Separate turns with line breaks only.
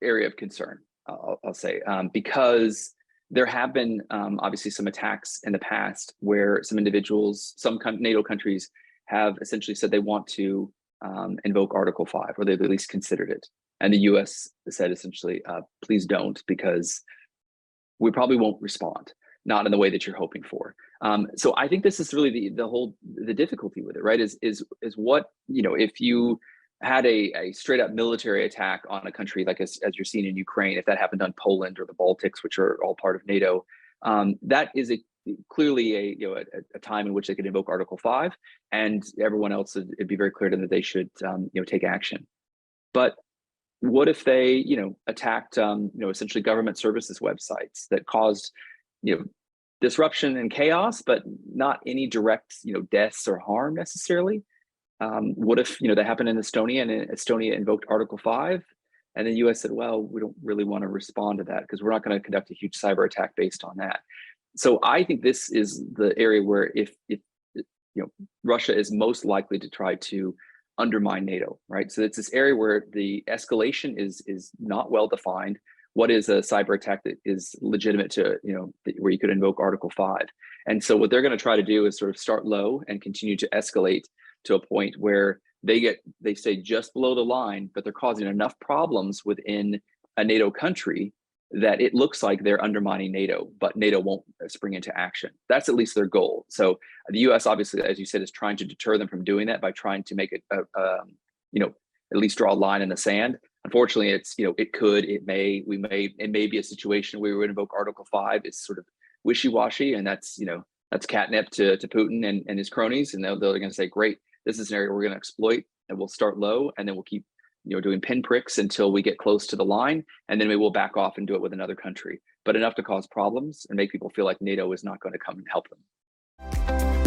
area of concern, I'll say, because there have been obviously some attacks in the past where some individuals, some NATO countries have essentially said they want to invoke Article 5, or they've at least considered it. And the US said essentially, please don't, because we probably won't respond, not in the way that you're hoping for. So I think this is really the difficulty with it, right? Is what, if you had a straight up military attack on a country like as you're seeing in Ukraine, if that happened on Poland or the Baltics, which are all part of NATO, that is clearly a time in which they could invoke Article 5, and everyone else, it'd be very clear to them that they should take action. But what if they attacked essentially government services websites that caused disruption and chaos, but not any direct deaths or harm necessarily? What if that happened in Estonia, and Estonia invoked Article 5, and the US said, well, we don't really want to respond to that because we're not going to conduct a huge cyber attack based on that. So I think this is the area where if Russia is most likely to try to undermine NATO, right? So it's this area where the escalation is not well defined. What is a cyber attack that is legitimate to, where you could invoke Article 5? And so what they're going to try to do is sort of start low and continue to escalate to a point where they stay just below the line, but they're causing enough problems within a NATO country that it looks like they're undermining NATO, but NATO won't spring into action. That's at least their goal. So the US, obviously, as you said, is trying to deter them from doing that by trying to make it, at least draw a line in the sand. Unfortunately, it may be a situation where we would invoke Article 5. It's sort of wishy-washy, and that's catnip to Putin and his cronies, and they're going to say, great, this is an area we're going to exploit, and we'll start low, and then we'll keep doing pinpricks until we get close to the line, and then we will back off and do it with another country, but enough to cause problems and make people feel like NATO is not going to come and help them.